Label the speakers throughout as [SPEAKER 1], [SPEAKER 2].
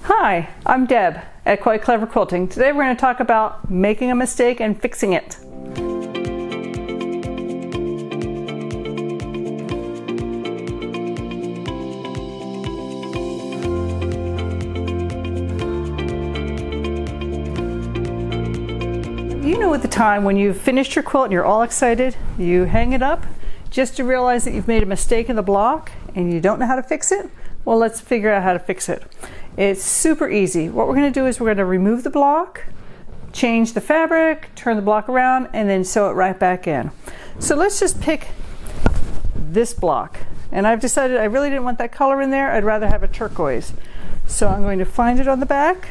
[SPEAKER 1] Hi, I'm Deb at Quite Clever Quilting. Today we're going to talk about making a mistake and fixing it. You know, at the time when you've finished your quilt and you're all excited, you hang it up just to realize that you've made a mistake in the block and you don't know how to fix it? Well, let's figure out how to fix it. It's super easy. What we're going to do is we're going to remove the block, change the fabric, turn the block around, and then sew it right back in. So let's just pick this block. And I've decided I really didn't want that color in there. I'd rather have a turquoise. So I'm going to find it on the back.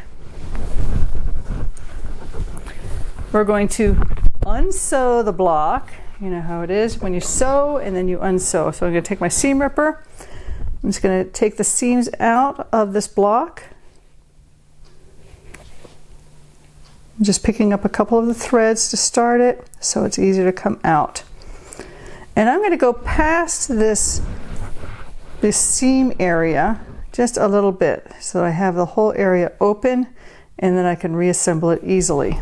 [SPEAKER 1] We're going to unsew the block. You know how it is when you sew and then you unsew. So I'm going to take my seam ripper. I'm just going to take the seams out of this block. I'm just picking up a couple of the threads to start it so it's easier to come out. And I'm going to go past this seam area just a little bit so I have the whole area open and then I can reassemble it easily.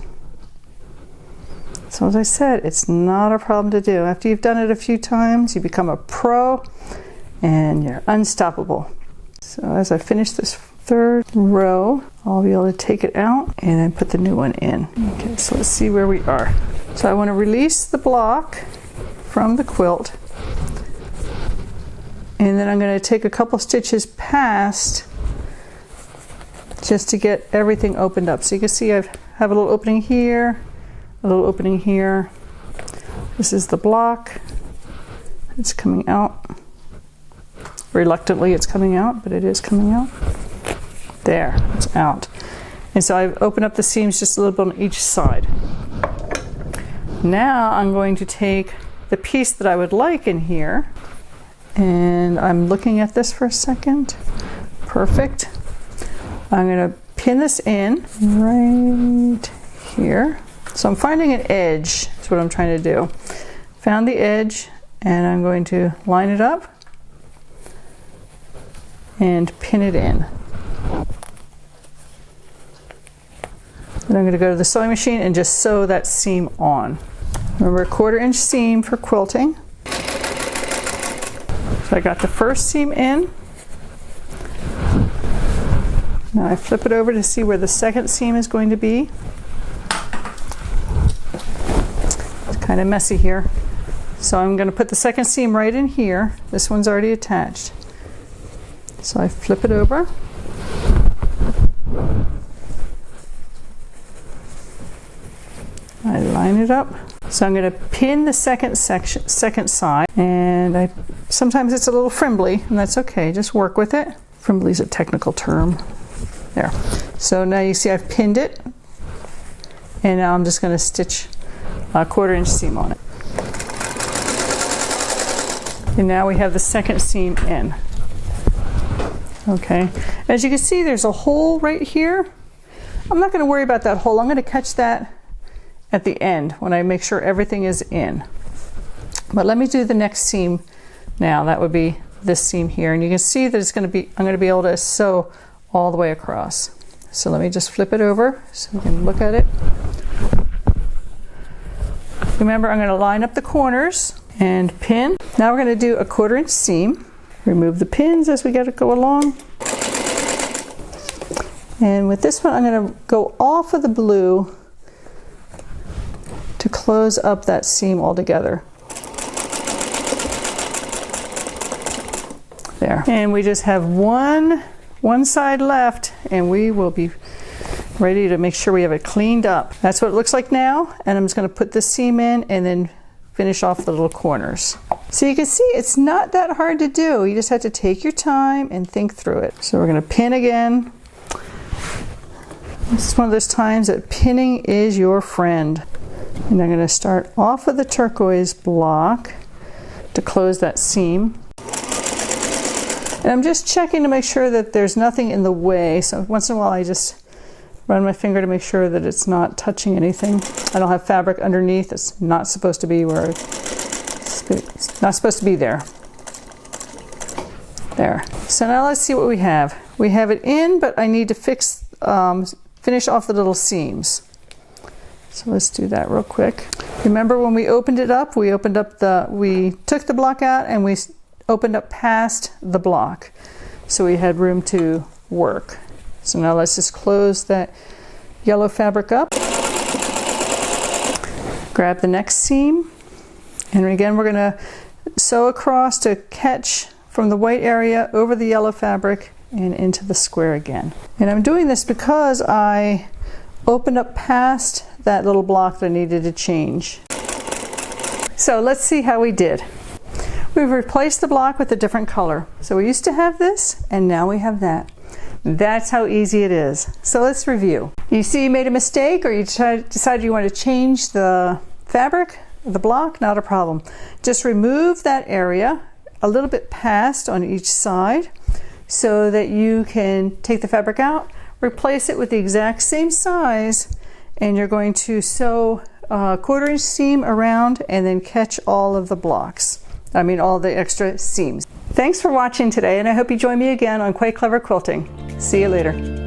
[SPEAKER 1] So as I said, it's not a problem to do. After you've done it a few times, you become a pro and you're unstoppable. So as I finish this third row, I'll be able to take it out and then put the new one in. Okay, so let's see where we are. So I want to release the block from the quilt, and then I'm going to take a couple stitches past just to get everything opened up. So you can see I have a little opening here, a little opening here. This is the block. It's coming out. Reluctantly it's coming out, but it is coming out. There, it's out. And so I've opened up the seams just a little bit on each side. Now I'm going to take the piece that I would like in here, and I'm looking at this for a second. Perfect. I'm going to pin this in right here. So I'm finding an edge, is what I'm trying to do. Found the edge, and I'm going to line it up and pin it in. Then I'm going to go to the sewing machine and just sew that seam on. Remember, 1/4 inch seam for quilting. So I got the first seam in. Now I flip it over to see where the second seam is going to be. It's kind of messy here. So I'm going to put the second seam right in here. This one's already attached. So I flip it over. I line it up. So I'm going to pin the second side, and sometimes it's a little frimbly, and that's okay. Just work with it. Frimbly is a technical term. There. So now you see I've pinned it, and now I'm just going to stitch a 1/4 inch seam on it. And now we have the second seam in. Okay, as you can see, there's a hole right here. I'm not going to worry about that hole. I'm going to catch that at the end when I make sure everything is in. But let me do the next seam now. That would be this seam here, and you can see that it's going to be, I'm going to be able to sew all the way across. So let me just flip it over so we can look at it. Remember, I'm going to line up the corners and pin. Now we're going to do a 1/4 inch seam. Remove the pins as we go along. And with this one, I'm going to go off of the blue to close up that seam altogether. There. And we just have one side left, and we will be ready to make sure we have it cleaned up. That's what it looks like now, and I'm just going to put this seam in and then finish off the little corners. So you can see it's not that hard to do. You just have to take your time and think through it. So we're going to pin again. This is one of those times that pinning is your friend. And I'm going to start off with the turquoise block to close that seam. And I'm just checking to make sure that there's nothing in the way. So once in a while I just run my finger to make sure that it's not touching anything. I don't have fabric underneath. It's not supposed to be where it's not supposed to be there. There. So now let's see what we have. We have it in, but I need to finish off the little seams. So let's do that real quick. Remember when we opened it up, we took the block out and we opened up past the block. So we had room to work. So now let's just close that yellow fabric up. Grab the next seam. And again, we're gonna sew across to catch from the white area over the yellow fabric and into the square again. And I'm doing this because I opened up past that little block that I needed to change. So let's see how we did. We've replaced the block with a different color. So we used to have this and now we have that. That's how easy it is. So let's review. You see you made a mistake or you decided you want to change the fabric, the block, not a problem. Just remove that area a little bit past on each side so that you can take the fabric out, replace it with the exact same size, and you're going to sew a 1/4 inch seam around and then catch all of the blocks. I mean all the extra seams. Thanks for watching today, and I hope you join me again on Quite Clever Quilting. See you later.